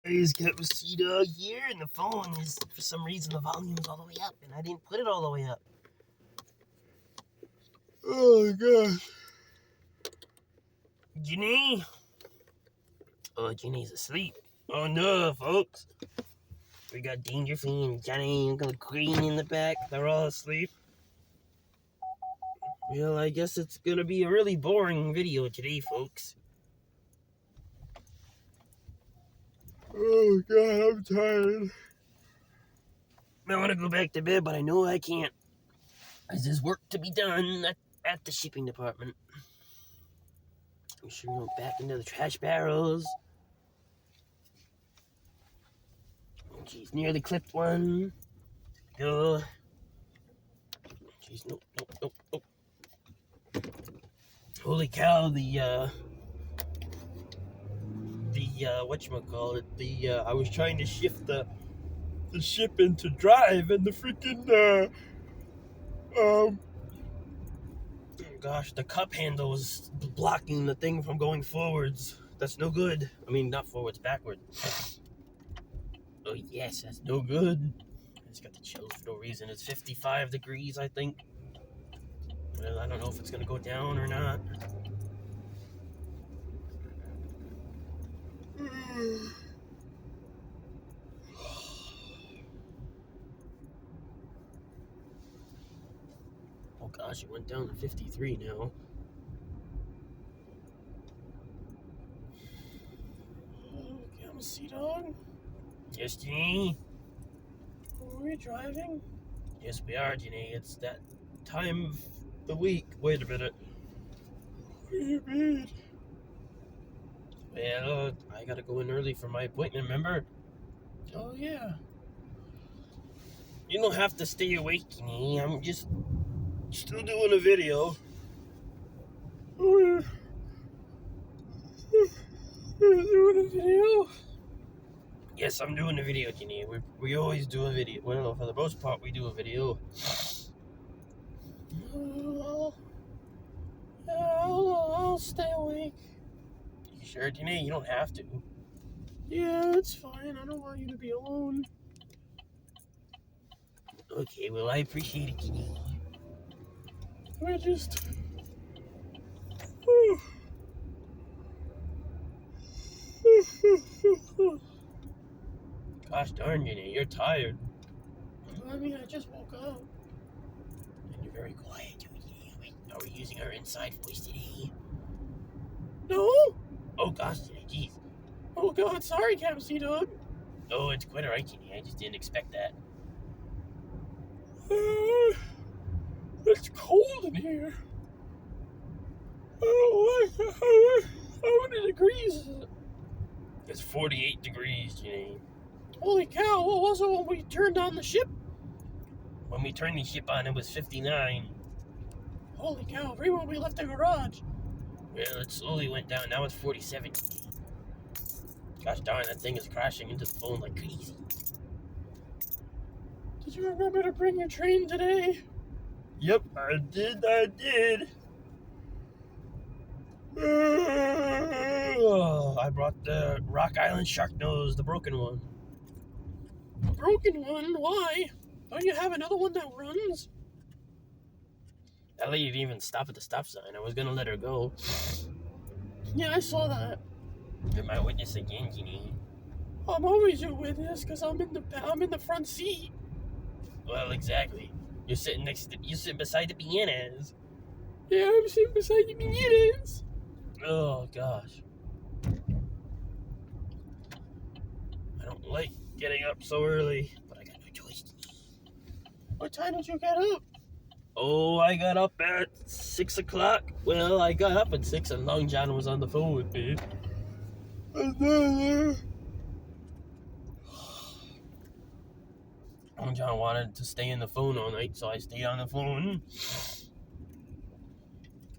Guys, GinAY's here, and the phone is, for some reason, the volume's all the way up, and I didn't put it all the way up. Oh my gosh. GinAY? Oh, GinAY's asleep. Oh no, folks. We got Dangerfield and Johnny and Green in the back. They're all asleep. Well, I guess it's gonna be a really boring video today, folks. Oh god, I'm tired. I want to go back to bed, but I know I can't. There's work to be done at the shipping department. I'm sure we went back into the trash barrels. Jeez, nearly clipped one. Go. Jeez, nope. Holy cow, whatchamacallit, I was trying to shift the ship into drive, and the freaking, gosh, the cup handle was blocking the thing from going forwards. That's no good. I mean, not forwards, backwards. Oh, yes, that's no good. I just got the chills for no reason. It's 55 degrees, I think. Well, I don't know if it's going to go down or not. Oh gosh, it went down to 53 now. Okay, I'm a sea dog. Yes, Ginny. Are we driving? Yes, we are, Ginny. It's that time of the week. Wait a minute. What do you mean? Well, I gotta go in early for my appointment, remember? Oh, yeah. You don't have to stay awake, Ginny. I'm just still doing a video. Oh, we're doing a video? Yes, I'm doing a video, Ginny. We always do a video. Well, for the most part, we do a video. I'll stay awake. You sure, Ginny? You don't have to. Yeah, it's fine. I don't want you to be alone. Okay, well, I appreciate it, Ginny. We're just... Gosh darn, Ginny, you're tired. I mean, I just woke up. And you're very quiet, Ginny. Wait, are we using our inside voice today? No! Oh gosh, Ginny, jeez. Oh god, sorry, Captain Dog. Oh, it's quite alright, Ginny. I just didn't expect that. It's cold in here. Oh, how many degrees is it? It's 48 degrees, Ginny. Holy cow, what was it when we turned on the ship? When we turned the ship on, it was 59. Holy cow, right when we left the garage. Well, it slowly went down. Now it's 47. Gosh darn, that thing is crashing into the phone like crazy. Did you remember to bring your train today? Yep, I did. Oh, I brought the Rock Island Shark Nose, the broken one. The broken one? Why? Don't you have another one that runs? That lady didn't even stop at the stop sign. I was gonna let her go. Yeah, I saw that. You're my witness again, Ginny. I'm always your witness because I'm in the front seat. Well, exactly. You're sitting beside the pianos. Yeah, I'm sitting beside the pianos. Oh gosh. I don't like getting up so early, but I got no choice. What time did you get up? Oh, I got up at 6 o'clock. Well, I got up at 6 and Long John was on the phone with me. Long John wanted to stay on the phone all night, so I stayed on the phone.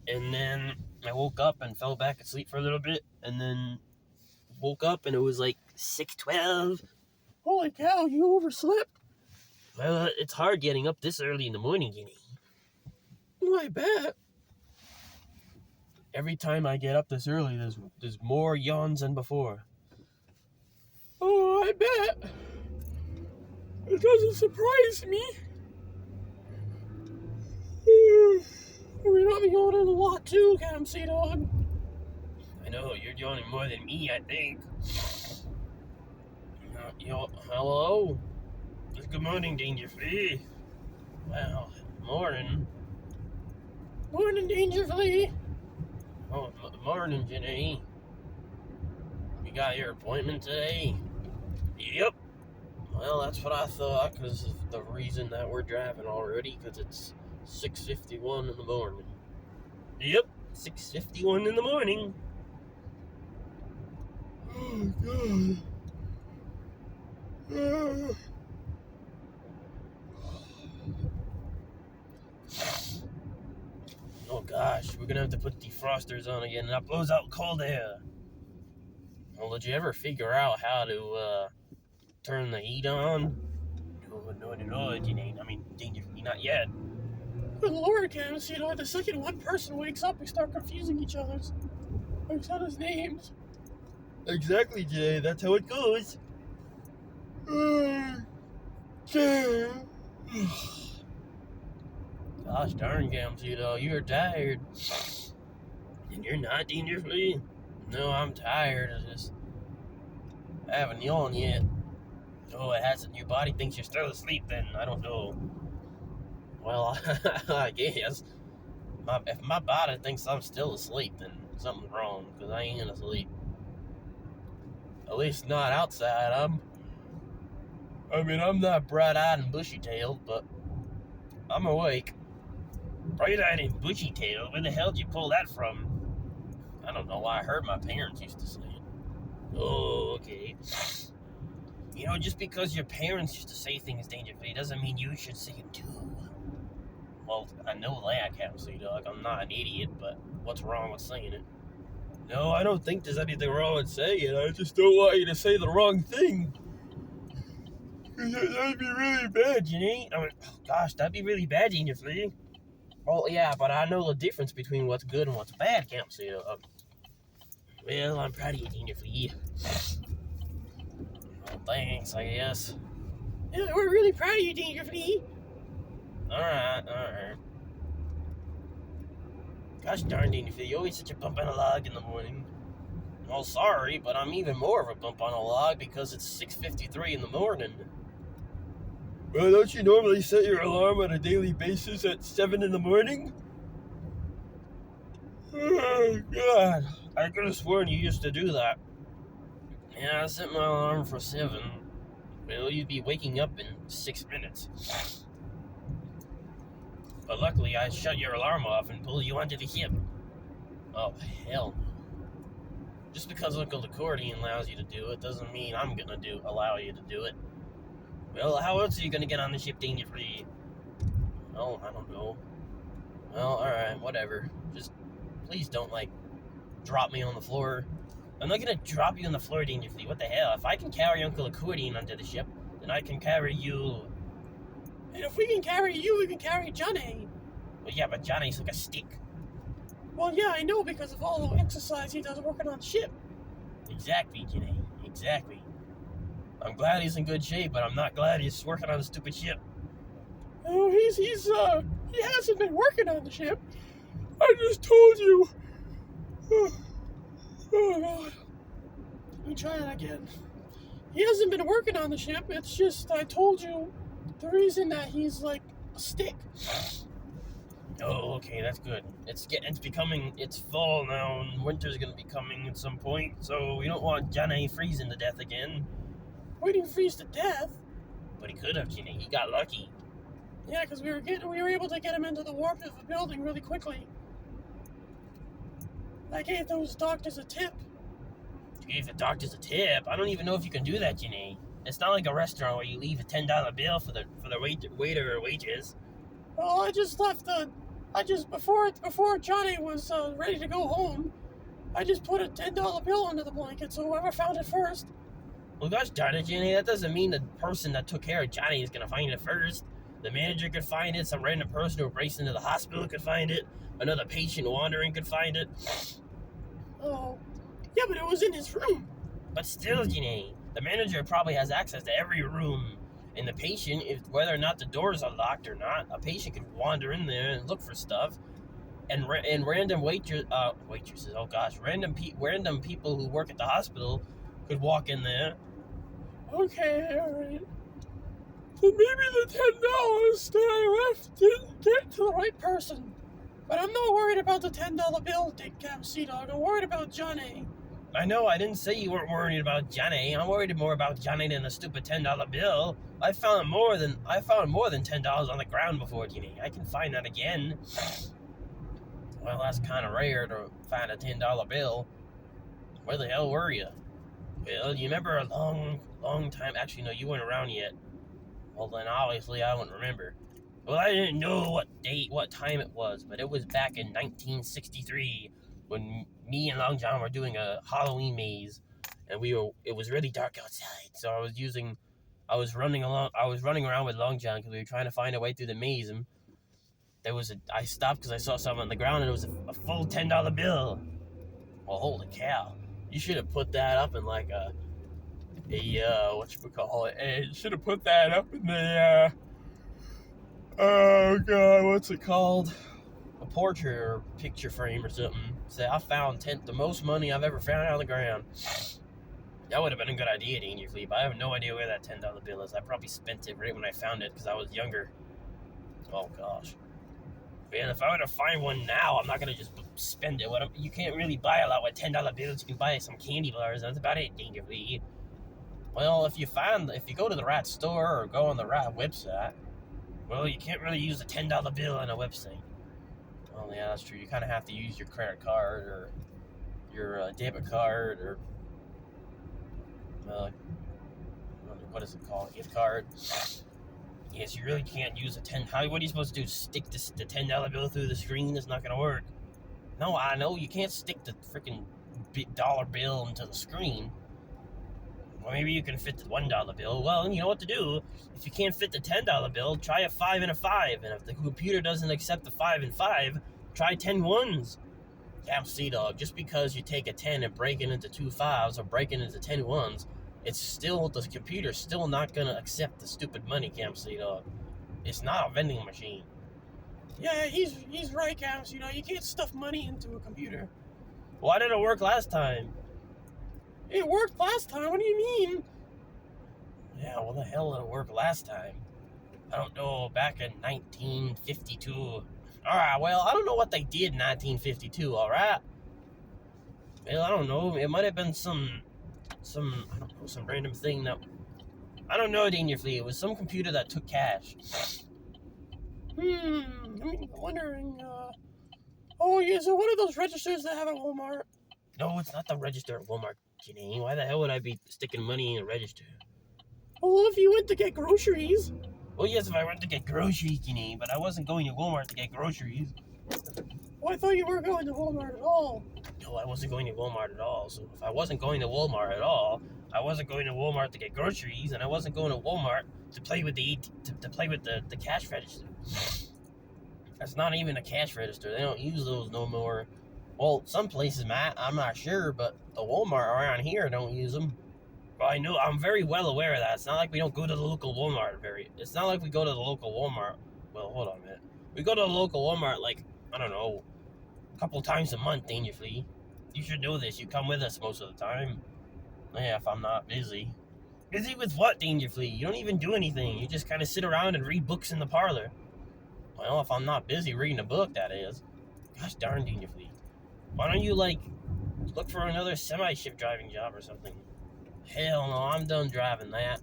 And then I woke up and fell back asleep for a little bit, and then woke up and it was like 6:12. Holy cow, you overslept. Well, it's hard getting up this early in the morning, Ginny. Well, I bet. Every time I get up this early, there's more yawns than before. Oh, bet. It doesn't surprise me. We might be going in a lot too, Sea Dog. I know, you're yawning more than me, I think. Hello? Good morning, Dangerfully. Well, morning. Morning, Dangerfully. Oh, morning, Jenny. You got your appointment today? Yep. Well, that's what I thought, because of the reason that we're driving already, because it's 6:51 in the morning. Yep, 6:51 in the morning. Oh, God. Oh, gosh, we're going to have to put defrosters on again, and that blows out cold air. Well, did you ever figure out how to, turn the heat on? No, Janine. I mean, Dangerfully, not yet. Good Lord, Camus, the second one person wakes up, we start confusing each other's names. Exactly, Jay. That's how it goes. Gosh darn, Gamsito, you're tired. And you're not, Dangerfully? No, I'm tired. I haven't yawned yet. Oh, it hasn't. Your body thinks you're still asleep then. I don't know. Well, I guess. If my body thinks I'm still asleep, then something's wrong, because I ain't asleep. At least not outside. I'm not bright-eyed and bushy-tailed, but I'm awake. Bright-eyed and bushy-tailed? Where the hell did you pull that from? I don't know. I heard my parents used to say it. Oh, okay. Just because your parents used to say things dangerously doesn't mean you should say it too. Well, I know that, Sea Dog. I'm not an idiot, but what's wrong with saying it? No, I don't think there's anything wrong with saying it. I just don't want you to say the wrong thing. That'd be really bad, Jenny. Gosh, that'd be really bad, Dangerfully. Oh, yeah, but I know the difference between what's good and what's bad, Sea Dog. Well, I'm proud of you, Dangerfully. Well, thanks, I guess. Yeah, we're really proud of you, Dangerfully. Alright. Gosh darn, Dangerfully, you're always such a bump on a log in the morning. Well, sorry, but I'm even more of a bump on a log because it's 6:53 in the morning. Well, don't you normally set your alarm on a daily basis at 7 in the morning? Oh, God. I could have sworn you used to do that. Yeah, I set my alarm for 7. Well, you'd be waking up in 6 minutes. But luckily, I shut your alarm off and pulled you onto the ship. Oh, hell no. Just because Uncle Accordion allows you to do it doesn't mean I'm gonna allow you to do it. Well, how else are you gonna get on the ship Dangerfully? Oh, I don't know. Well, alright, whatever. Just, please don't, drop me on the floor. I'm not gonna drop you on the floor, Dangerfully. What the hell? If I can carry Uncle Accordion onto the ship, then I can carry you. And if we can carry you, we can carry Johnny. Well, yeah, but Johnny's like a stick. Well, yeah, I know, because of all the exercise he does working on the ship. Exactly, Johnny. Exactly. I'm glad he's in good shape, but I'm not glad he's working on the stupid ship. Oh, he hasn't been working on the ship. I just told you. Oh, God. Let me try that again. He hasn't been working on the ship. It's just, I told you the reason that he's like a stick. Oh, okay, that's good. It's fall now, and winter's gonna be coming at some point, so we don't want Johnny freezing to death again. We didn't freeze to death. But he could have, Johnny. He got lucky. Yeah, because we were able to get him into the warp of the building really quickly. I gave those doctors a tip. You gave the doctors a tip? I don't even know if you can do that, Johnny. It's not like a restaurant where you leave a $10 bill for the waiter or waitress. Well, before Johnny was ready to go home, I just put a $10 bill under the blanket, so whoever found it first. Well, gosh darn it, Johnny, that doesn't mean the person that took care of Johnny is going to find it first. The manager could find it, some random person who raced into the hospital could find it, another patient wandering could find it. Oh, yeah, but it was in his room. But still, Johnny, The manager probably has access to every room. And the patient, if whether or not the doors are locked or not, a patient could wander in there and look for stuff. And random waitresses, oh gosh, random people who work at the hospital could walk in there. Okay, alright. So maybe the $10 that I left didn't get to the right person. But I'm not worried about the $10 bill, Dick Cam Sea Dog. I'm worried about Johnny. I know, I didn't say you weren't worried about Johnny. I'm worried more about Johnny than the stupid $10 bill. I found more than $10 on the ground before, Ginny. I can find that again. Well, that's kind of rare to find a $10 bill. Where the hell were you? Well, you remember a long time... Actually, no, you weren't around yet. Well, then obviously I wouldn't remember. Well, I didn't know what time it was, but it was back in 1963 when me and Long John were doing a Halloween maze, and it was really dark outside, so I was running around with Long John because we were trying to find a way through the maze, and I stopped because I saw something on the ground, and it was a full $10 bill. Well, holy cow. You should have put that up in like it should have put that up in the, oh god, what's it called? A portrait or picture frame or something. Say, I found the most money I've ever found on the ground. That would have been a good idea, Danger Flea, but I have no idea where that $10 bill is. I probably spent it right when I found it because I was younger. Oh gosh. Man, if I were to find one now, I'm not going to just spend it. You can't really buy a lot with $10 bills. You can buy some candy bars. That's about it, Danger Flea. Well, if you go to the right store or go on the right website, well, you can't really use a $10 bill on a website. Well, yeah, that's true. You kind of have to use your credit card or your debit card or what is it called? Gift card. Yes, you really can't use what are you supposed to do? Stick the $10 bill through the screen? It's not going to work. No, I know. You can't stick the freaking dollar bill into the screen. Well, maybe you can fit the $1 bill. Well, you know what to do. If you can't fit the $10 bill, try a 5 and a 5. And if the computer doesn't accept the 5 and 5, try 10 ones. Damn Sea Dog, just because you take a 10 and break it into 2 5s or break it into 10 ones, the computer's still not going to accept the stupid money, Cam Sea Dog. It's not a vending machine. Yeah, he's right, Cam. You can't stuff money into a computer. Why did it work last time? It worked last time? What do you mean? Yeah, well, the hell did it work last time? I don't know, back in 1952. Alright, well, I don't know what they did in 1952, alright? Well, I don't know. It might have been some random thing that... I don't know, Danger Flea. It was some computer that took cash. I'm wondering, oh, yeah, so what are those registers that have at Walmart? No, it's not the register at Walmart, Ginny. Why the hell would I be sticking money in a register? Well, if you went to get groceries. Well, yes, if I went to get groceries, Ginny, but I wasn't going to Walmart to get groceries. Well, I thought you weren't going to Walmart at all. No, I wasn't going to Walmart at all. So if I wasn't going to Walmart at all, I wasn't going to Walmart to get groceries, and I wasn't going to Walmart to play with the cash register. That's not even a cash register. They don't use those no more. Well, some places might. I'm not sure, but the Walmart around here don't use them. Well, I know. I'm very well aware of that. It's not like we don't go to the local Walmart. It's not like we go to the local Walmart. Well, hold on a minute. We go to the local Walmart like, I don't know, a couple times a month, Danger Flea. You should know this. You come with us most of the time. Yeah, if I'm not busy. Busy with what, Danger Flea? You don't even do anything. You just kind of sit around and read books in the parlor. Well, if I'm not busy reading a book, that is. Gosh darn, Danger Flea. Why don't you, look for another semi-shift driving job or something? Hell no, I'm done driving that.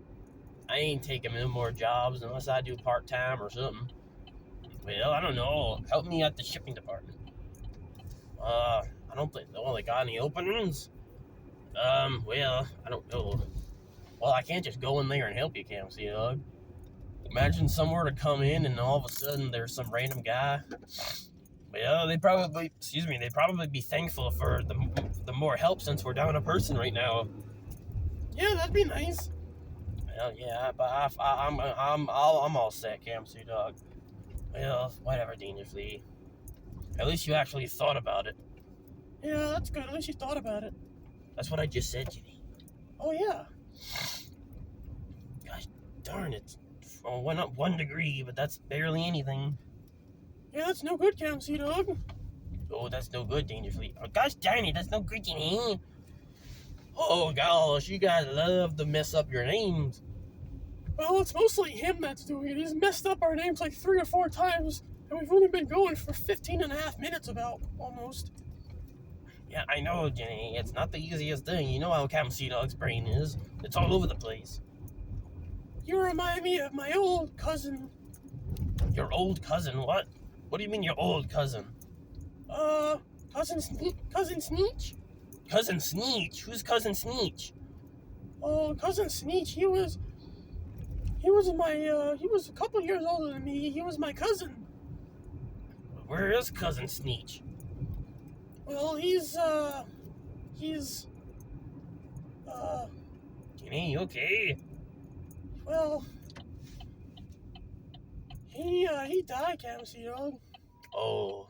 I ain't taking no more jobs unless I do part-time or something. Well, I don't know. Help me at the shipping department. I don't think they got any openings. Well, I don't know. Well, I can't just go in there and help you, Cam Sea Dog. Imagine somewhere to come in and all of a sudden there's some random guy. Well, they'd probably be thankful for the more help since we're down a person right now. Yeah, that'd be nice. Well, yeah, but I'm all set, Cam Sea Dog. Well, whatever, Danger Flea. At least you actually thought about it. Yeah, that's good. At least you thought about it. That's what I just said, Ginny. Oh, yeah. Gosh darn it. Went up 1 degree, but that's barely anything. Yeah, that's no good, Sea Dog. Oh, that's no good, Dangerfleet. Oh, gosh darn it, that's no good, Jenny. Oh, gosh, you guys love to mess up your names. Well, it's mostly him that's doing it. He's messed up our names like 3 or 4 times, and we've only been going for 15 and a half minutes about, almost. Yeah, I know, Jenny. It's not the easiest thing. You know how Captain Sea Dog's brain is. It's all over the place. You remind me of my old cousin. Your old cousin? What? What do you mean your old cousin? Cousin Sneetch? Cousin Sneetch? Who's Cousin Sneetch? Oh, Cousin Sneetch, he was a couple years older than me. He was my cousin. Where is Cousin Sneetch? Well, Jenny, you okay? well, he died, Sea Dog. Oh,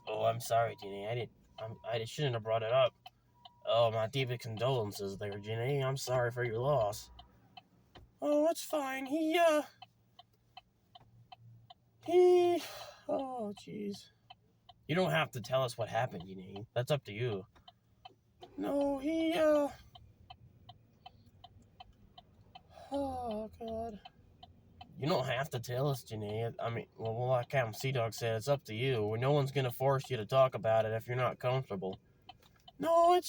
I'm sorry, Jenny. I shouldn't have brought it up. Oh, my deepest condolences there, Jenny. I'm sorry for your loss. Oh, it's fine. Oh, jeez. You don't have to tell us what happened, Jenny. That's up to you. No, oh, God. You don't have to tell us, Jenny. I mean, well, like Captain Sea Dog said, it's up to you. No one's going to force you to talk about it if you're not comfortable. No,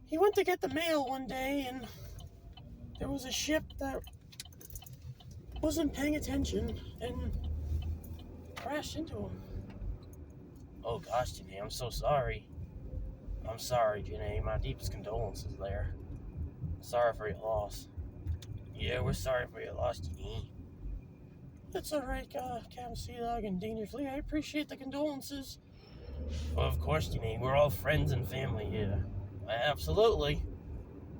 he went to get the mail one day, and there was a ship that wasn't paying attention and crashed into him. Oh, gosh, Jenny, I'm so sorry. I'm sorry, Jenny. My deepest condolences there. Sorry for your loss. Yeah, we're sorry for your loss, Jenny. That's alright, Captain Sea Dog and Dangerously. I appreciate the condolences. Well, of course, Jenny. We're all friends and family here. Absolutely.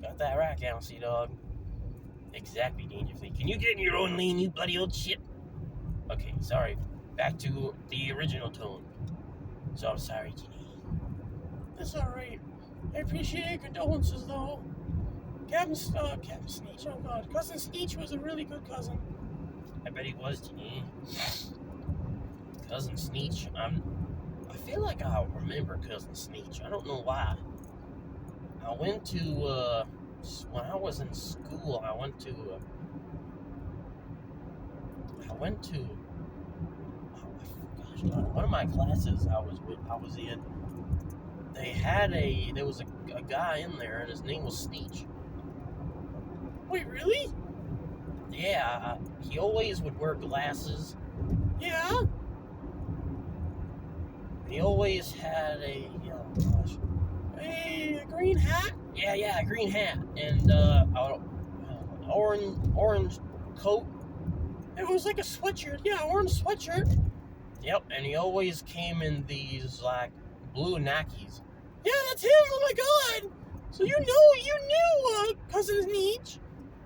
Got that right, Captain Sea Dog. Exactly, Dangerfleet. Can you get in your own lane, you bloody old shit? Okay, sorry. Back to the original tone. So I'm sorry, Jenny. That's alright. I appreciate your condolences, though. Captain Sneetch, oh God. Cousin Sneetch was a really good cousin. I bet he was, Jenny. Cousin Sneetch. I feel like I remember Cousin Sneetch. I don't know why. I went to, when I was in school, I went to, one of my classes I was in, there was a guy in there, and his name was Sneetch. Wait, really? Yeah, he always would wear glasses. Yeah? He always had a green hat? Yeah, a green hat, and orange coat. It was like a sweatshirt. Yeah, orange sweatshirt. Yep, and he always came in these, like, blue Nikes. Yeah, that's him! Oh my God! So you knew Cousin Sneetch.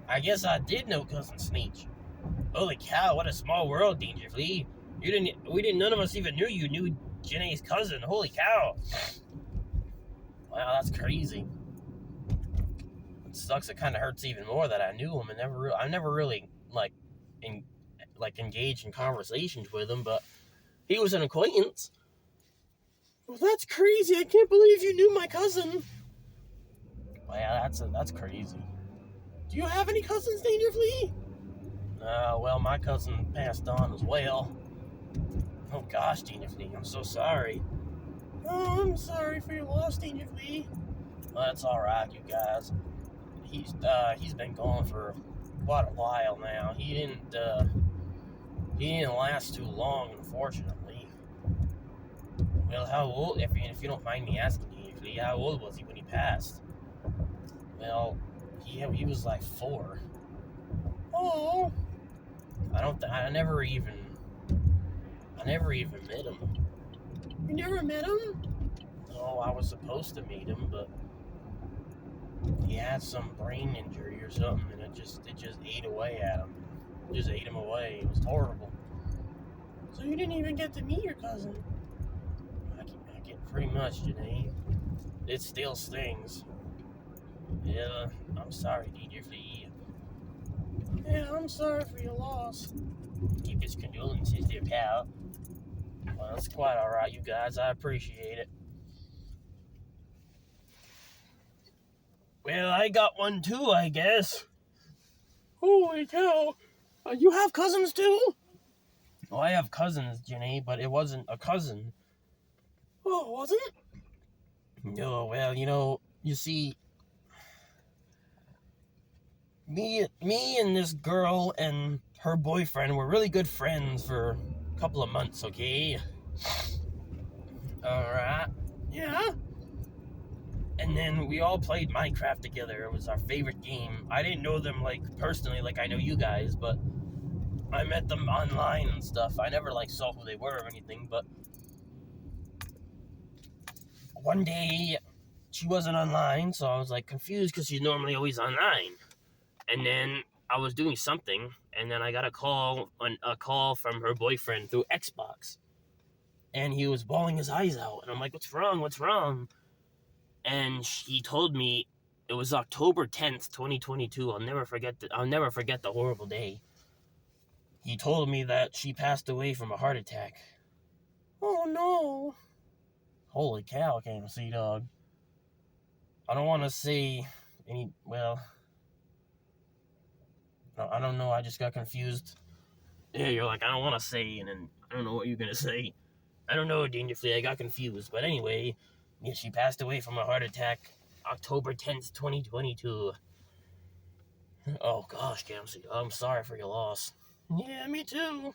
I guess I did know Cousin Sneetch. Holy cow, what a small world, Dangerfleet. None of us even knew you knew GinAY's cousin. Holy cow. Wow, that's crazy. It sucks. It kind of hurts even more that I knew him and I never really engaged in conversations with him, but he was an acquaintance. Well, that's crazy. I can't believe you knew my cousin. Wow, that's crazy. Do you have any cousins, Dangerfleet? Well, my cousin passed on as well. Oh gosh, Dangerfleet, I'm so sorry. Oh, I'm sorry for your loss, Dangerfleet. Well, that's all right, you guys. He's been gone for quite a while now. He didn't last too long, unfortunately. Well, how old? If you don't mind me asking, Dangerfleet, how old was he when he passed? Well, he was like 4. Oh. I never even met him. You never met him? No, I was supposed to meet him, but he had some brain injury or something, and it just ate away at him. It just ate him away. It was horrible. So you didn't even get to meet your cousin? I get pretty much, Janine. It still stings. Yeah, I'm sorry, Dean Flea. Yeah, I'm sorry for your loss. Deepest condolences there, pal. Well, that's quite alright, you guys. I appreciate it. Well, I got one too, I guess. Holy cow. You have cousins too? Well, I have cousins, Jenny, but it wasn't a cousin. Oh, wasn't it? No, well, you see, me and this girl and her boyfriend were really good friends for a couple of months, okay? Alright. Yeah? And then we all played Minecraft together. It was our favorite game. I didn't know them, personally, like I know you guys, but I met them online and stuff. I never, saw who they were or anything, but one day she wasn't online, so I was, confused because she's normally always online. And then I was doing something, and then I got a call from her boyfriend through Xbox. And he was bawling his eyes out, and I'm like, what's wrong? What's wrong? And he told me it was October 10th, 2022. I'll never forget the horrible day. He told me that she passed away from a heart attack. Oh no. Holy cow, KMC dog. I don't want to say I don't know, I just got confused. Yeah, you're like, I don't want to say, and then I don't know what you're going to say. I don't know, dangerously, I got confused. But anyway, yeah, she passed away from a heart attack October 10th, 2022. Oh gosh, KMC, I'm sorry for your loss. Yeah, me too.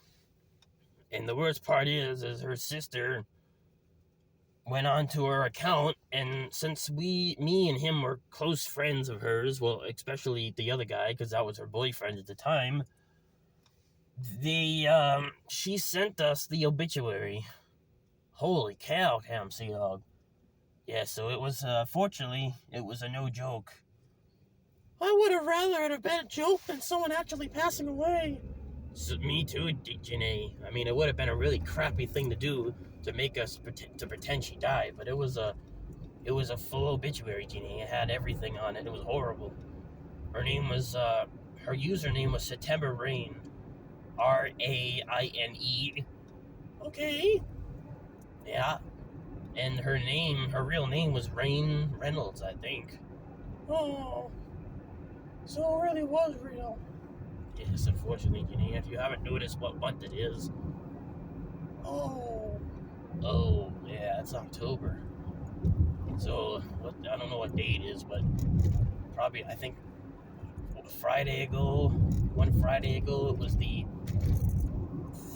And the worst part is her sister went onto her account, and since me and him were close friends of hers, well, especially the other guy, because that was her boyfriend at the time, she sent us the obituary. Holy cow, KMC dog. Yeah, so it was, fortunately, it was a no joke. I would have rather it have been a joke than someone actually passing away. So, me too, GinAY. I mean, it would have been a really crappy thing to do to make us pretend she died, but it was a full obituary, GinAY. It had everything on it. It was horrible. Her username was September Rain. RAINE. Okay. Yeah. And her real name was Rain Reynolds, I think. Oh. So it really was real. Yes, unfortunately, GinAY, if you haven't noticed what month it is. Oh. Oh, yeah, it's October. So, I don't know what day it is, but probably, I think, one Friday ago, it was the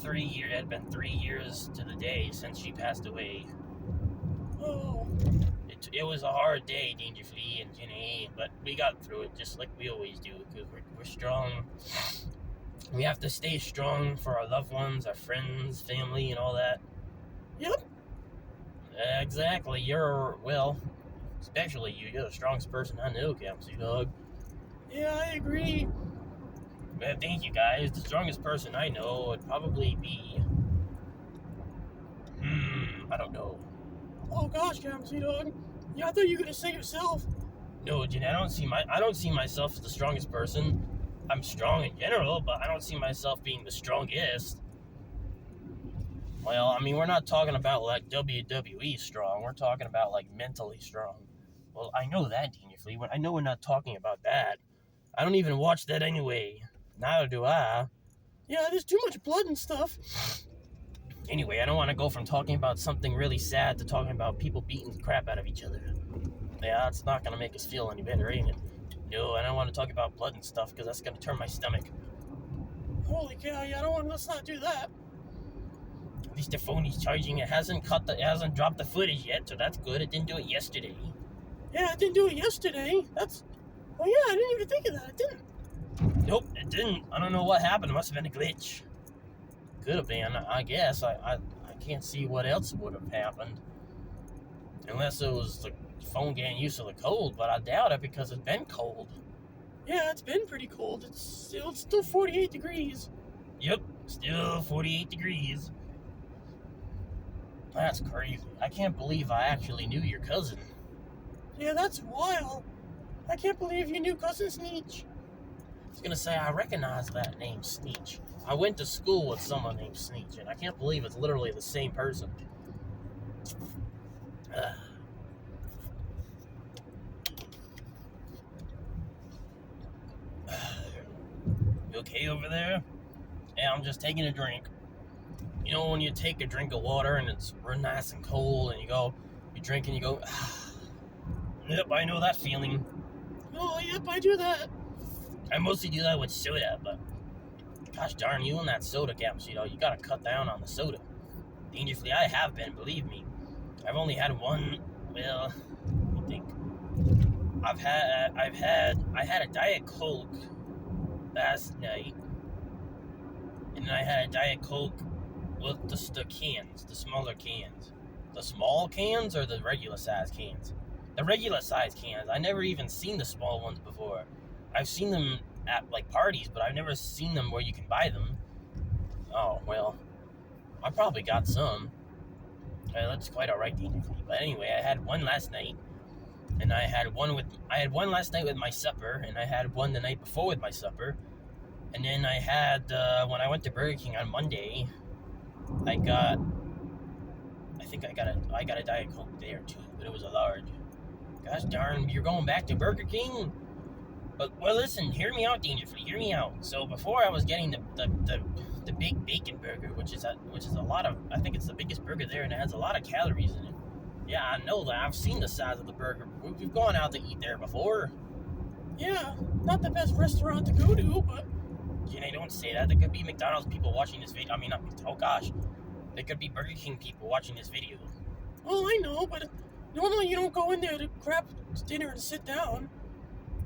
3 year. It had been 3 years to the day since she passed away. Oh. It was a hard day, dangerously, and GinAY, but we got through it just like we always do, because we're strong. We have to stay strong for our loved ones, our friends, family, and all that. Yep. Exactly. Especially you. You're the strongest person I know, KMC dog. Yeah, I agree. Well, thank you guys. The strongest person I know would probably be... I don't know. Oh gosh, Gamsy dog. Yeah, I thought you were gonna say yourself. No, Jen, I don't see myself as the strongest person. I'm strong in general, but I don't see myself being the strongest. Well, I mean, we're not talking about WWE strong. We're talking about mentally strong. Well, I know that, dangerously. I know we're not talking about that. I don't even watch that anyway. Neither do I. Yeah, there's too much blood and stuff. Anyway, I don't want to go from talking about something really sad to talking about people beating the crap out of each other. Yeah, that's not going to make us feel any better, ain't it? No, I don't want to talk about blood and stuff, because that's going to turn my stomach. Holy cow, yeah, let's not do that. At least the phone is charging. It hasn't dropped the footage yet, so that's good. It didn't do it yesterday. Yeah, it didn't do it yesterday. Oh yeah, I didn't even think of that. It didn't. Nope, it didn't. I don't know what happened. It must have been a glitch. Could have been, I guess. I can't see what else would have happened. Unless it was the phone getting used to the cold, but I doubt it because it's been cold. Yeah, it's been pretty cold. It's still 48 degrees. Yep, still 48 degrees. That's crazy. I can't believe I actually knew your cousin. Yeah, that's wild. I can't believe you knew Cousin Sneetch. I was gonna say, I recognize that name, Sneetch. I went to school with someone named Sneetch, and I can't believe it's literally the same person. You okay over there? Yeah, I'm just taking a drink. You know when you take a drink of water and it's real nice and cold, and you drink and you go, yep, I know that feeling. Oh, yep, I do that. I mostly do that with soda, but gosh darn, you and that soda cappuccino, you gotta cut down on the soda. Dangerously, I have been, believe me. I've only had one, well, I think. I had a Diet Coke last night, and then I had a Diet Coke with the cans, the smaller cans. The small cans or the regular size cans? The regular size cans. I never even seen the small ones before. I've seen them at like parties, but I've never seen them where you can buy them. Oh, well, I probably got some. That's quite alright, dangerously. But anyway, I had one last night, and I had one last night with my supper, and I had one the night before with my supper, and then I had when I went to Burger King on Monday, I got a Diet Coke there too, but it was a large. Gosh darn, you're going back to Burger King? But well, listen, hear me out, dangerously. Hear me out. So before I was getting the big bacon burger, which is a lot of, I think it's the biggest burger there, and it has a lot of calories in it. Yeah, I know that. I've seen the size of the burger. We've gone out to eat there before. Yeah, not the best restaurant to go to, but... Jenny, don't say that. There could be McDonald's people watching this video. I mean, oh gosh. There could be Burger King people watching this video. Oh, I know, but normally you don't go in there to grab dinner and sit down.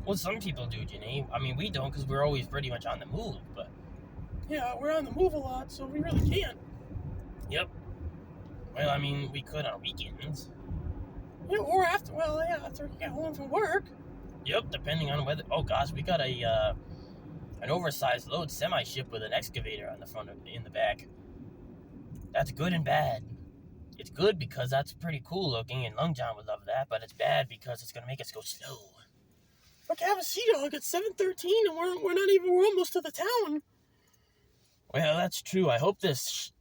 Well, some people do, Jenny. I mean, we don't because we're always pretty much on the move, but... Yeah, we're on the move a lot, so we really can't. Yep. Well, I mean, we could on weekends. Yeah, or after you get home from work. Yep, depending on whether... Oh, gosh, we got an oversized load semi-ship with an excavator on the front in the back. That's good and bad. It's good because that's pretty cool looking, and Long John would love that, but it's bad because it's going to make us go slow. Look, have a seat, dog. It's 7:13, and we're almost to the town. Well, that's true. I hope this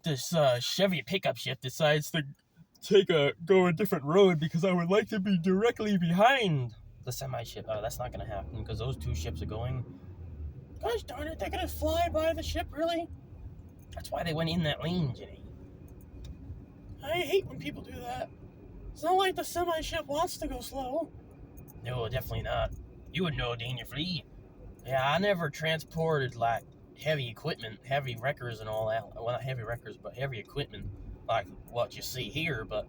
Chevy pickup ship decides to go a different road, because I would like to be directly behind the semi-ship. Oh, that's not going to happen because those two ships are going. Gosh darn it, they're going to fly by the ship, really? That's why they went in that lane, Jenny. I hate when people do that. It's not like the semi-ship wants to go slow. No, definitely not. You would know, dangerously. Yeah, I never transported, like, heavy equipment, heavy wreckers and all that. Well, not heavy wreckers, but heavy equipment, like what you see here. But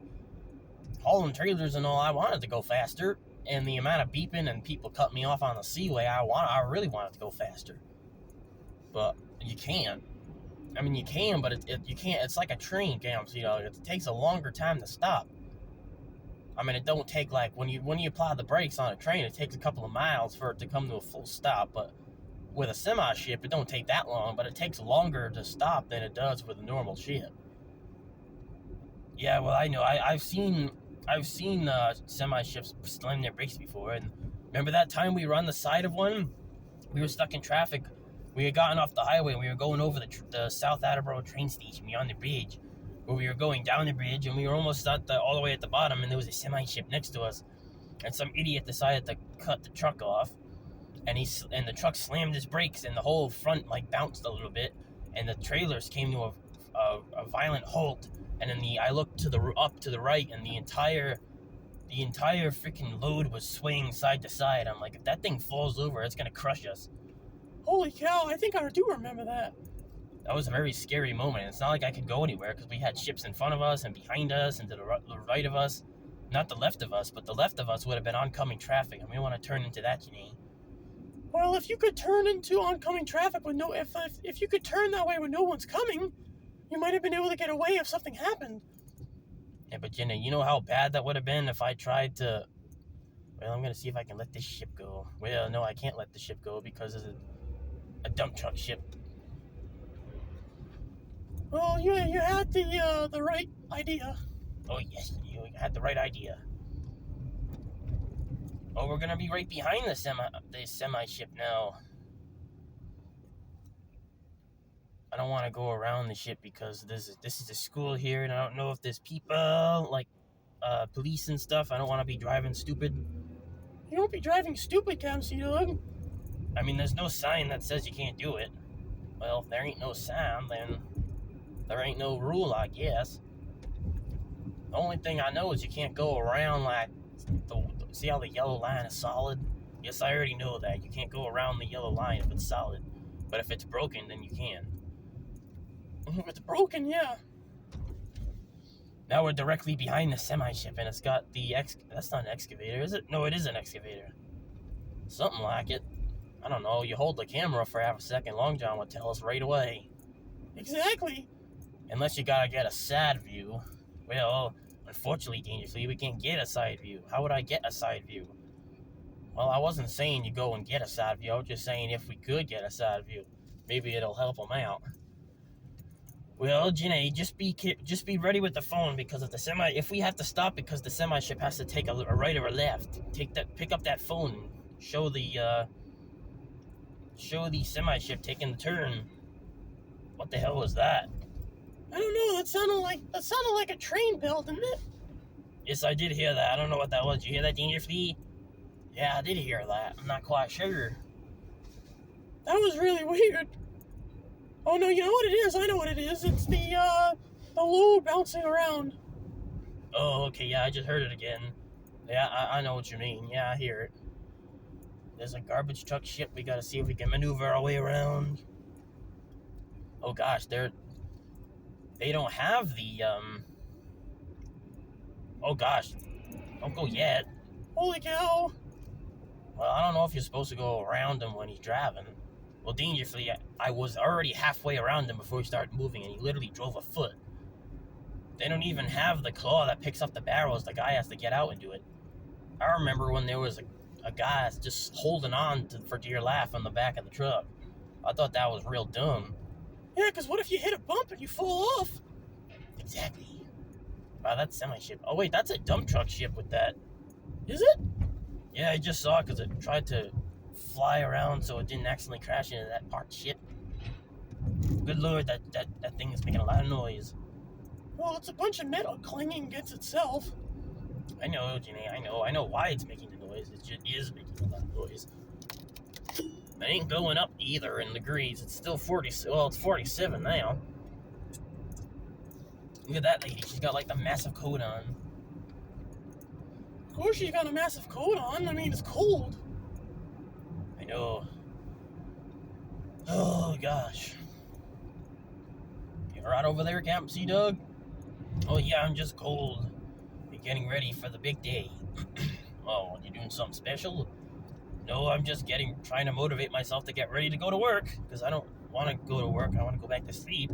hauling trailers and all, I wanted to go faster. And the amount of beeping and people cut me off on the seaway, I really wanted to go faster. But you can't. I mean, you can, but you can't. It's like a train, Gams. It takes a longer time to stop. I mean, it don't take, like, when you apply the brakes on a train, it takes a couple of miles for it to come to a full stop. But with a semi-ship, it don't take that long, but it takes longer to stop than it does with a normal ship. Yeah, well, I know. I've seen semi-ships slam their brakes before, and remember that time we were on the side of one? We were stuck in traffic. We had gotten off the highway, and we were going over the South Attleboro train station. We were on the bridge, where we were going down the bridge, and we were almost all the way at the bottom, and there was a semi-ship next to us, and some idiot decided to cut the truck off, and the truck slammed his brakes, and the whole front, like, bounced a little bit, and the trailers came to a violent halt, and then I looked up to the right, and the entire freaking load was swaying side to side. I'm like, if that thing falls over, it's gonna crush us. Holy cow, I think I do remember that. That was a very scary moment. It's not like I could go anywhere because we had ships in front of us and behind us and to the right of us. Not the left of us, but the left of us would have been oncoming traffic, and we don't want to turn into that, you know. Well, if you could turn into oncoming traffic with if you could turn that way when no one's coming, you might have been able to get away if something happened. Yeah, but Jenna, you know how bad that would have been if I tried to... Well, I'm going to see if I can let this ship go. Well, no, I can't let the ship go because it's a dump truck ship. Well, you had the right idea. Oh, yes, you had the right idea. Oh, we're gonna be right behind the semi ship now. I don't want to go around the ship because this is a school here, and I don't know if there's people like police and stuff. I don't want to be driving stupid. You won't be driving stupid, Camsy Dog. I mean, there's no sign that says you can't do it. Well, if there ain't no sign, then there ain't no rule, I guess. The only thing I know is you can't go around like see how the yellow line is solid? Yes, I already know that. You can't go around the yellow line if it's solid. But if it's broken, then you can. If it's broken, yeah. Now we're directly behind the semi-ship, and it's got the that's not an excavator, is it? No, it is an excavator. Something like it. I don't know. You hold the camera for half a second, Long John would tell us right away. Exactly. Unless you gotta get a side view. Well, unfortunately, Dangerously, we can't get a side view. How would I get a side view? Well, I wasn't saying you go and get a side view. I was just saying if we could get a side view, maybe it'll help them out. Well, GinAY, just be ready with the phone because if we have to stop because the semi ship has to take a right or a left, pick up that phone, show the semi ship taking the turn. What the hell was that? I don't know. That sounded like a train bell, didn't it? Yes, I did hear that. I don't know what that was. Did you hear that, Dangerously? Yeah, I did hear that. I'm not quite sure. That was really weird. Oh no, you know what it is? I know what it is. It's the load bouncing around. Oh, okay, yeah, I just heard it again. Yeah, I know what you mean. Yeah, I hear it. There's a garbage truck ship. We gotta see if we can maneuver our way around. Oh gosh, they don't have the Oh gosh, don't go yet. Holy cow! Well, I don't know if you're supposed to go around him when he's driving. Well, Dangerously, I was already halfway around him before he started moving, and he literally drove a foot. They don't even have the claw that picks up the barrels. The guy has to get out and do it. I remember when there was a guy just holding on for dear life on the back of the truck. I thought that was real dumb. Yeah, because what if you hit a bump and you fall off? Exactly. Wow, that's semi-ship. Oh, wait, that's a dump truck ship with that. Is it? Yeah, I just saw it because it tried to fly around so it didn't accidentally crash into that parked ship. Good lord, that thing is making a lot of noise. Well, it's a bunch of metal clanging against itself. I know, GinAY, I know why it's making the noise. It just is making a lot of noise. It ain't going up either in degrees. It's still 40, well, it's 47 now. Look at that lady. She's got like the massive coat on. Of course she's got a massive coat on. I mean, it's cold. I know. Oh, gosh. You right over there, Camp Sea Dog? Oh, yeah, I'm just cold. You're getting ready for the big day. Oh, you doing something special? No, I'm just trying to motivate myself to get ready to go to work, because I don't want to go to work. I want to go back to sleep.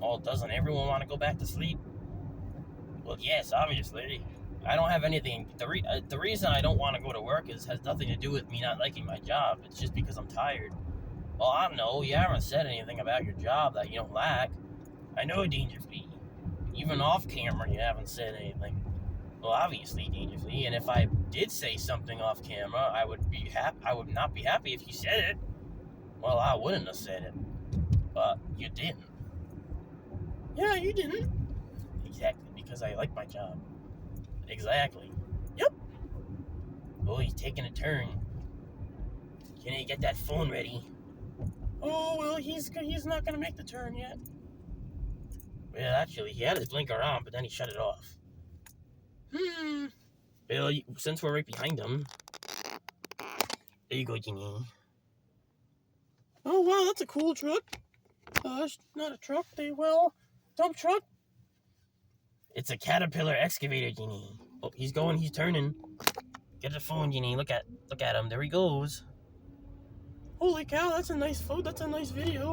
Oh, doesn't everyone want to go back to sleep? Well, yes, obviously. I don't have anything. The reason I don't want to go to work has nothing to do with me not liking my job. It's just because I'm tired. Well, I don't know. You haven't said anything about your job that you don't like. I know, Dangerously. Even off camera, you haven't said anything. Well, obviously, Dangerously. And if I did say something off camera, I would not be happy if you said it. Well, I wouldn't have said it. But you didn't. Yeah, you didn't. Exactly, because I like my job. Exactly. Yep. Oh, he's taking a turn. Can you get that phone ready? Oh, well, he's not going to make the turn yet. Well, actually, he had his blinker on, but then he shut it off. Well, since we're right behind him, there you go, GinAY. Oh, wow, that's a cool truck. Not a truck, dump truck. It's a Caterpillar excavator, GinAY. Oh, he's turning. Get the phone, GinAY. Look at him. There he goes. Holy cow, that's a nice photo. That's a nice video.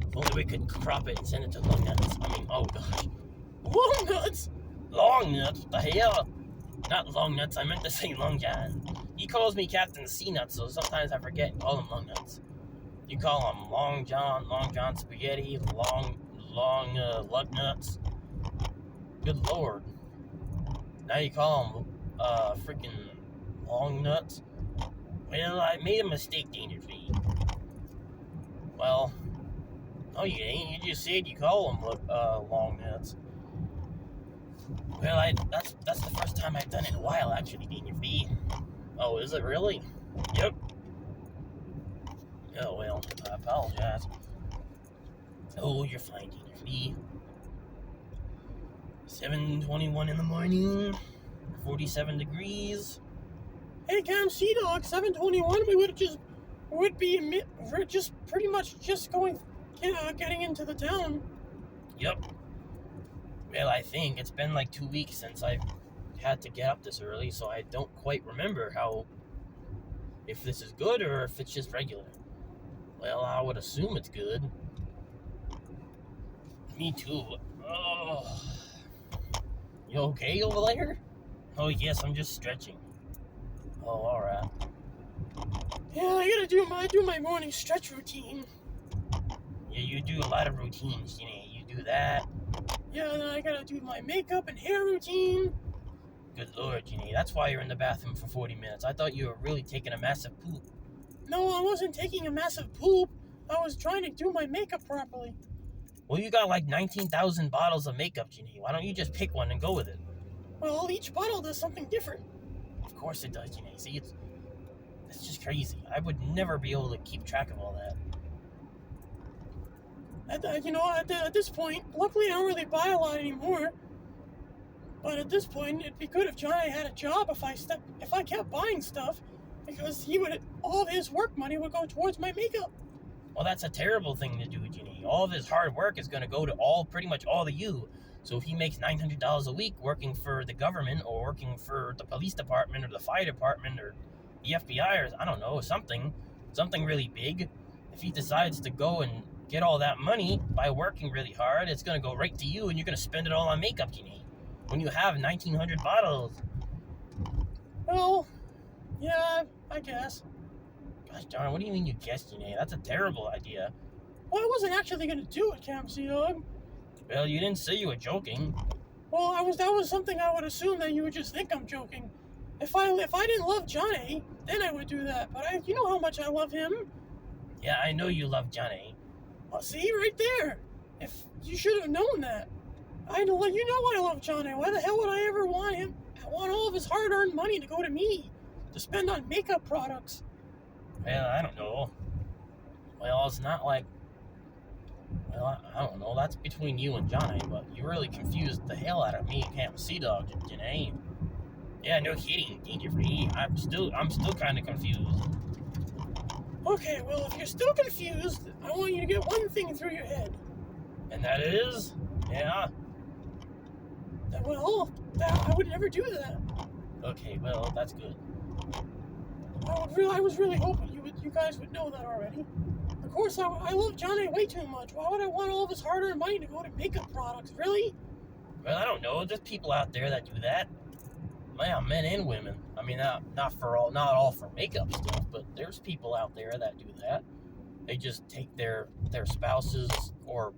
If only we could crop it and send it to Long Nuts. Oh gosh. Long Nuts? Long Nuts? What the hell? Not Long Nuts. I meant to say Long John. He calls me Captain C Nuts, so sometimes I forget and call him Long Nuts. You call him Long John Spaghetti, Long Lug Nuts. Good lord. Now you call him freaking Long nuts? Well, I made a mistake, Danger Flea. Well, no, you ain't. You just said you call them long nuts. Well, that's the first time I've done it in a while, actually, Danger Flea. Oh, is it really? Yep. Oh, well, I apologize. Oh, you're fine, Danger Flea. 7:21 in the morning, 47 degrees. Hey, Cam, Sea Dog, 7:21. We're just pretty much just getting into the town. Yep. Well, I think it's been like 2 weeks since I've had to get up this early, so I don't quite remember if this is good or if it's just regular. Well, I would assume it's good. Me too. Oh. You okay over there? Oh, yes, I'm just stretching. Oh, alright. Yeah, I gotta do my morning stretch routine. Yeah, you do a lot of routines, you do that. Yeah, and then I gotta do my makeup and hair routine. Good lord, that's why you're in the bathroom for 40 minutes. I thought you were really taking a massive poop. No, I wasn't taking a massive poop. I was trying to do my makeup properly. Well, you got like 19,000 bottles of makeup, Ginny. Why don't you just pick one and go with it? Well, each bottle does something different. Of course it does, Ginny. See, it's just crazy. I would never be able to keep track of all that. At this point, luckily I don't really buy a lot anymore. But at this point, it'd be good if Johnny had a job if I kept buying stuff, because all of his work money would go towards my makeup. Well, that's a terrible thing to do, Ginny. All of his hard work is going to go to pretty much all of you. So if he makes $900 a week working for the government or working for the police department or the fire department or the FBI or, I don't know, something really big, if he decides to go and get all that money by working really hard, it's going to go right to you and you're going to spend it all on makeup, Ginny. When you have 1,900 bottles. Well, yeah, I guess. Gosh darn, what do you mean you guessed, Ginny? That's a terrible idea. Well, I wasn't actually going to do it, Cam Sea Dog. Well, you didn't say you were joking. Well, that was something I would assume that you would just think I'm joking. If I didn't love Johnny, then I would do that. But you know how much I love him. Yeah, I know you love Johnny. Well, see, right there. If you should have known that. I love Johnny. Why the hell would I ever want him? I want all of his hard-earned money to go to me to spend on makeup products. Well, I don't know. Well, it's not like... Well, I don't know. That's between you and Johnny, but you really confused the hell out of me, Camp Sea Dog, Janae. Yeah, no kidding, Danger Free. I'm still kind of confused. Okay, well, if you're still confused, I want you to get one thing through your head. And that is? Yeah? I would never do that. Okay, well, that's good. I was really hoping you guys would know that already. Of course, I love Johnny way too much. Why would I want all of his hard-earned money to go to makeup products? Really? Well, I don't know. There's people out there that do that. Yeah, men and women. I mean, not all for makeup stuff, but there's people out there that do that. They just take their spouses, or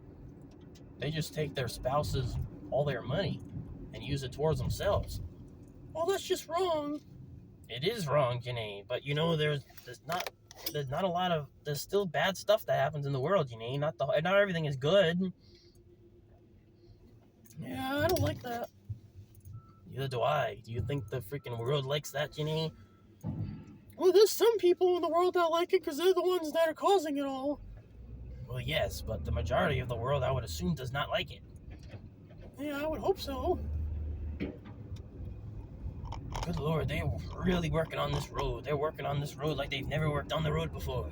they just take their spouses all their money and use it towards themselves. Well, that's just wrong. It is wrong, Janae, but there's not a lot of, there's still bad stuff that happens in the world, Janae. Not everything is good. Yeah, I don't like that. Neither do I. Do you think the freaking world likes that, Janae? Well, there's some people in the world that like it because they're the ones that are causing it all. Well, yes, but the majority of the world, I would assume, does not like it. Yeah, I would hope so. Good Lord, they're really working on this road. They're working on this road like they've never worked on the road before.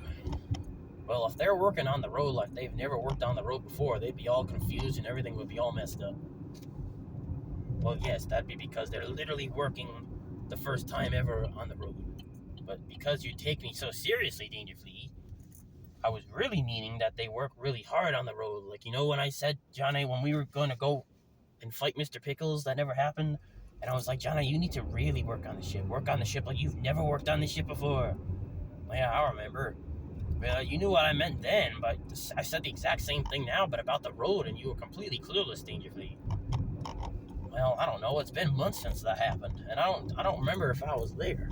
Well, if they're working on the road like they've never worked on the road before, they'd be all confused and everything would be all messed up. Well, yes, that'd be because they're literally working the first time ever on the road. But because you take me so seriously, Danger Flea, I was really meaning that they work really hard on the road. Like, when I said, Johnny, when we were going to go and fight Mr. Pickles, that never happened. And I was like, Johnny, you need to really work on the ship. Work on the ship like you've never worked on the ship before. Well, yeah, I remember. Well, you knew what I meant then, but I said the exact same thing now, but about the road, and you were completely clueless, Danger Flea. Well, I don't know. It's been months since that happened, and I don't remember if I was there.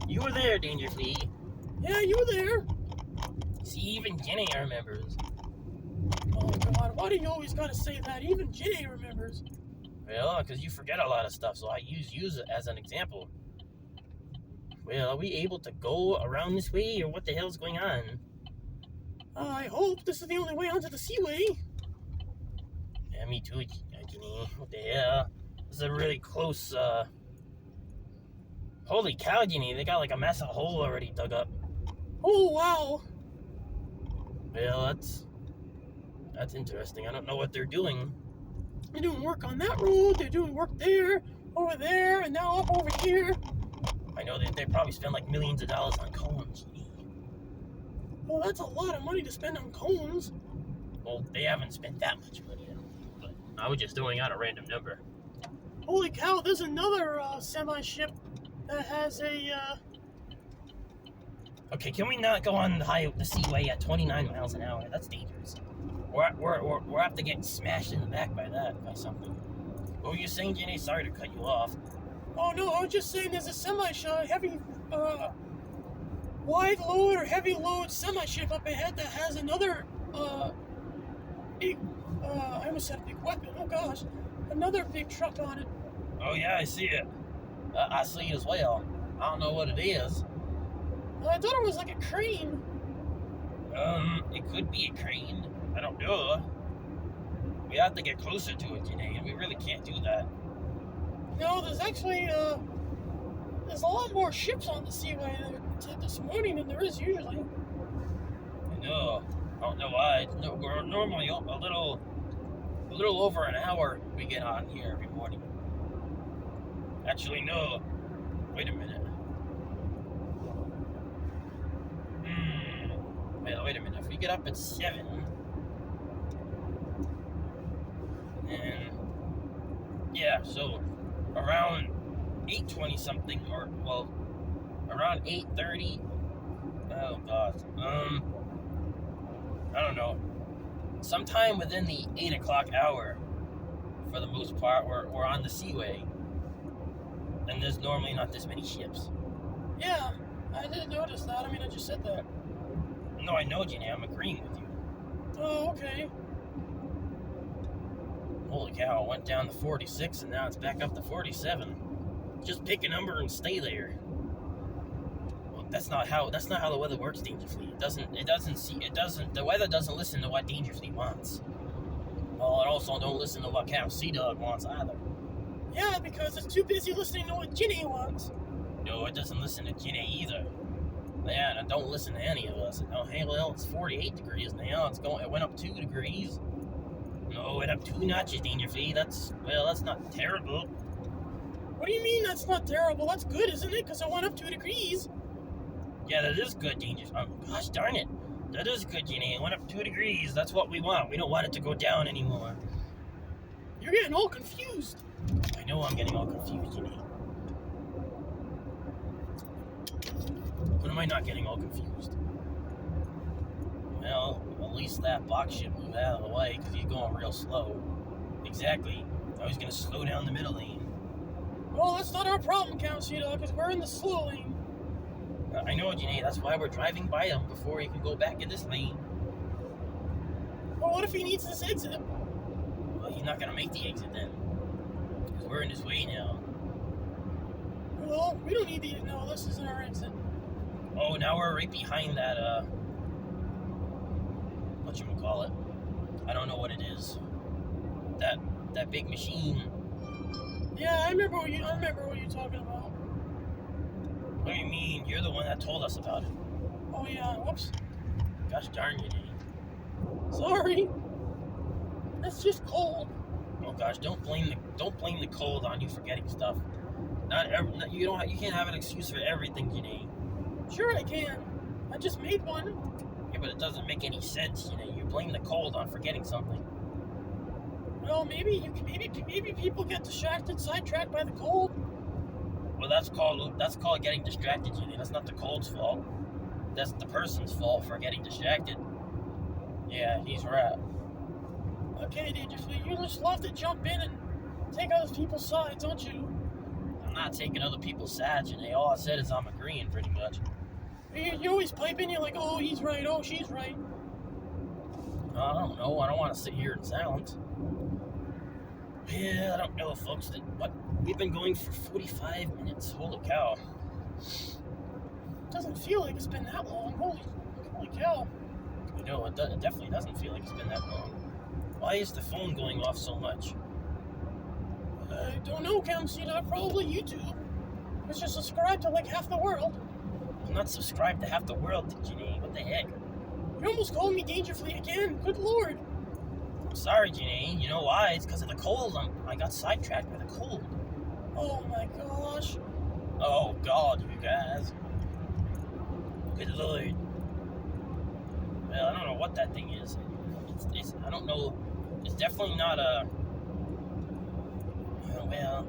You were there, Dangerfleet. Yeah, you were there. See, even GinAY remembers. Oh God, why do you always gotta say that? Even GinAY remembers. Well, because you forget a lot of stuff, so I use you as an example. Well, are we able to go around this way, or what the hell's going on? I hope this is the only way onto the seaway. Yeah, me too, GinAY. What the hell? This is a really close, Holy cow, GinAY, they got like a massive hole already dug up. Oh wow. Well, that's interesting. I don't know what they're doing. They're doing work on that road, they're doing work there, over there, and now up over here. I know that they probably spend like millions of dollars on cones. Well, that's a lot of money to spend on cones. Well, they haven't spent that much money, but I was just throwing out a random number. Holy cow, there's another semi-ship that has a, Okay, can we not go on the seaway at 29 miles an hour? That's dangerous. We're have to get smashed in the back by something. What were you saying, GinAY? Sorry to cut you off. Oh no, I was just saying there's a heavy, wide load or heavy load semi-ship up ahead that has another, big, I almost said a big weapon, oh gosh, another big truck on it. Oh yeah, I see it. I see it as well. I don't know what it is. I thought it was like a crane. It could be a crane. I don't know. We have to get closer to it, GinAY, and we really can't do that. No, there's actually, there's a lot more ships on the seaway this morning than there is usually. I know. I don't know why. We're normally a little over an hour we get on here every morning. Actually, no. Wait a minute. Wait a minute. If we get up at 7, and yeah, so around 8:20 something, or well, around 8:30. Oh God. I don't know. Sometime within the 8 o'clock hour, for the most part, we're on the seaway, and there's normally not this many ships. Yeah, I didn't notice that. I mean, I just said that. No, I know, GinAY. I'm agreeing with you. Oh, okay. Holy cow! It went down to 46, and now it's back up to 47. Just pick a number and stay there. Well, that's not how the weather works, Dangerfleet. The weather doesn't listen to what Dangerfleet wants. Well, it also don't listen to what Captain Sea Dog wants either. Yeah, because it's too busy listening to what GinAY wants. No, it doesn't listen to GinAY either. Yeah, and don't listen to any of us. Oh, hey, well, it's 48 degrees now. It went up 2 degrees. No, it went up 2 notches, Dangerfleet. That's not terrible. What do you mean that's not terrible? That's good, isn't it? Because it went up 2 degrees. Yeah, that is good, gosh darn it. That is good, GinAY. It went up 2 degrees. That's what we want. We don't want it to go down anymore. You're getting all confused. I know I'm getting all confused, GinAY. When am I not getting all confused? Well, at least that box ship moved out of the way because he's going real slow. Exactly. I was going to slow down the middle lane. Well, that's not our problem, Captain Sea Dog, because we're in the slow lane. I know, GinAY. That's why we're driving by him before he can go back in this lane. Well, what if he needs this exit? Well, he's not going to make the exit then. Because we're in his way now. Well, we don't need to. No, this isn't our exit. Oh, now we're right behind that, whatchamacallit. I don't know what it is. That big machine. Yeah, I remember what you're talking about. What do you mean? You're the one that told us about it. Oh yeah, whoops. Gosh darn you, GinAY. Sorry. It's just cold. Oh gosh, don't blame the cold on you forgetting stuff. You can't have an excuse for everything, GinAY. Sure I can. I just made one. Yeah, but it doesn't make any sense, GinAY. You blame the cold on forgetting something. Well, maybe people get distracted, sidetracked by the cold. Well, that's called getting distracted, GinAY. That's not the cold's fault. That's the person's fault for getting distracted. Yeah, he's right. Okay, Dangerfleet, you just love to jump in and take other people's sides, don't you? not taking other people's sides, and all I said is I'm agreeing pretty much. You always pipe in, you're like, oh, he's right, oh, she's right. I don't know. I don't want to sit here in silence. Yeah, I don't know, folks. What? We've been going for 45 minutes. Holy cow. Doesn't feel like it's been that long. Holy cow. You know, it definitely doesn't feel like it's been that long. Why is the phone going off so much? I don't know, Camcita. Probably YouTube. It's just subscribed to like half the world. I'm not subscribed to half the world, GinAY. What the heck? You almost called me Dangerfully again. Good lord. I'm sorry, GinAY. You know why? It's because of the cold. I got sidetracked by the cold. Oh my gosh. Oh, God, you guys. Good lord. Well, I don't know what that thing is. I don't know. It's definitely not a... Well,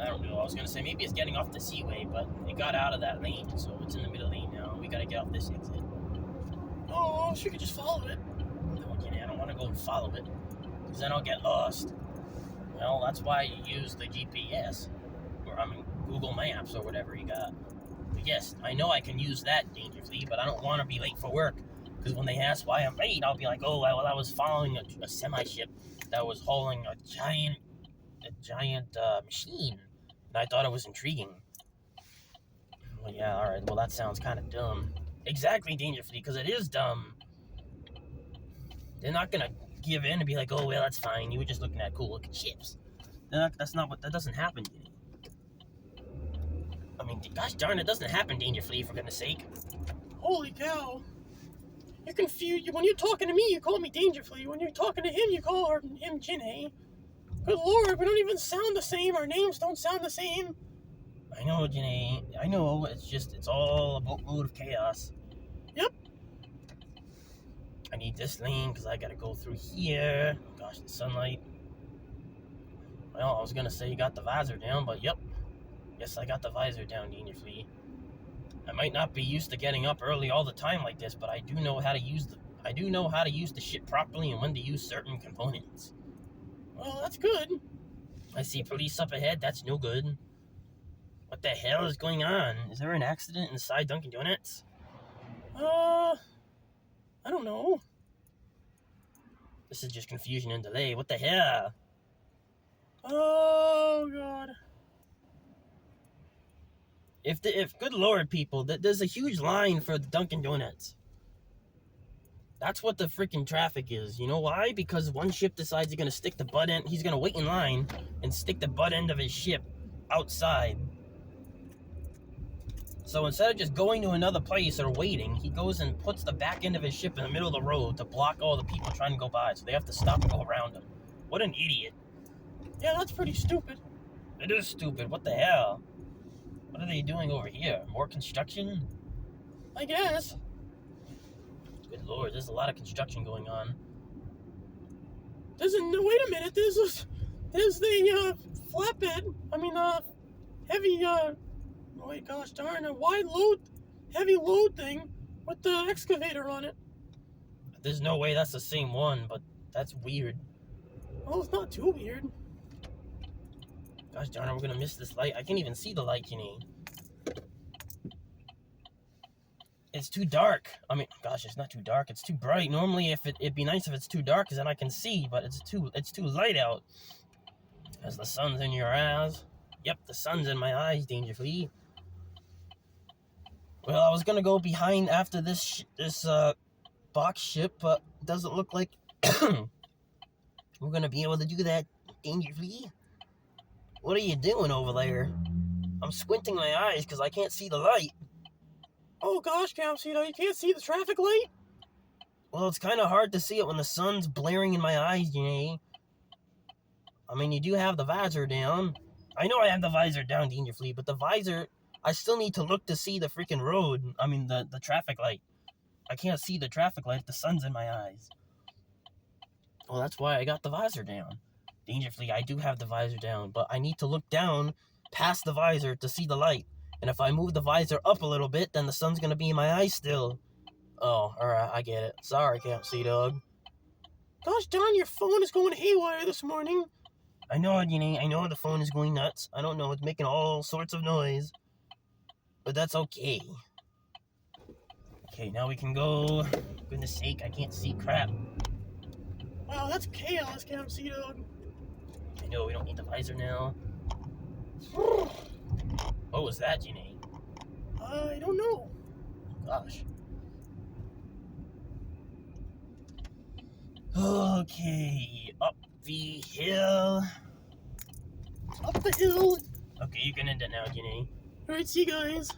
I don't know. I was going to say maybe it's getting off the seaway, but it got out of that lane, so it's in the middle lane now. We got to get off this exit. Oh, she could just follow it. No, I don't want to go and follow it, because then I'll get lost. Well, that's why you use the GPS, or Google Maps or whatever you got. But yes, I know I can use that dangerously, but I don't want to be late for work, because when they ask why I'm late, I'll be like, oh, well, I was following a semi-ship that was hauling a giant machine, and I thought it was intriguing. Well, yeah, alright, well, that sounds kind of dumb. Exactly, dangerously, because it is dumb. They're not gonna give in and be like, oh, well, that's fine, you were just looking at cool-looking ships. That doesn't happen, I mean, gosh darn, it doesn't happen, dangerously, for goodness sake. Holy cow. You're confused. When you're talking to me, you call me Dangerfully. When you're talking to him, you call him GinAY. Good lord, we don't even sound the same. Our names don't sound the same. I know, GinAY. I know. It's all a boatload of chaos. Yep. I need this lane because I gotta go through here. Gosh, the sunlight. Well, I was gonna say you got the visor down, but yep. Yes, I got the visor down, dangerously. I might not be used to getting up early all the time like this, but I do know how to use the ship properly and when to use certain components. Well, that's good. I see police up ahead. That's no good. What the hell is going on? Is there an accident inside Dunkin' Donuts? I don't know. This is just confusion and delay. What the hell? Oh, God. If good lord, people, there's a huge line for Dunkin' Donuts. That's what the freaking traffic is. You know why? Because one ship decides he's gonna wait in line and stick the butt end of his ship outside. So instead of just going to another place or waiting, he goes and puts the back end of his ship in the middle of the road to block all the people trying to go by, so they have to stop and go around him. What an idiot. Yeah, that's pretty stupid. It is stupid. What the hell? What are they doing over here? More construction? I guess. Good lord, there's a lot of construction going on. Wait a minute, there's the, flatbed, heavy, wait, gosh darn, heavy load thing with the excavator on it. There's no way that's the same one, but that's weird. Well, it's not too weird. Gosh darn it, we're gonna miss this light. I can't even see the light, It's too dark. Gosh, it's not too dark. It's too bright. Normally, it'd be nice if it's too dark, because then I can see. But it's too light out. As the sun's in your eyes. Yep, the sun's in my eyes, dangerously. Well, I was gonna go behind after this box ship, but it doesn't look like we're gonna be able to do that, dangerously. What are you doing over there? I'm squinting my eyes because I can't see the light. Oh gosh, Camcito, you can't see the traffic light? Well, it's kind of hard to see it when the sun's blaring in my eyes, you do have the visor down. I know I have the visor down, dangerously, but the visor, I still need to look to see the freaking road. The traffic light. I can't see the traffic light if the sun's in my eyes. Well, that's why I got the visor down. Dangerously, I do have the visor down, but I need to look down past the visor to see the light. And if I move the visor up a little bit, then the sun's gonna be in my eyes still. Oh, alright, I get it. Sorry, Camp Sea Dog. Gosh darn, your phone is going haywire this morning. I know, GinAY. I know the phone is going nuts. I don't know. It's making all sorts of noise. But that's okay. Okay, now we can go. Goodness sake, I can't see crap. Wow, that's chaos, Camp Sea Dog. I know, we don't need the visor now. What was that, GinAY? I don't know. Gosh. Okay, up the hill. Up the hill. Okay, you can end it now, GinAY. Alright, see you guys.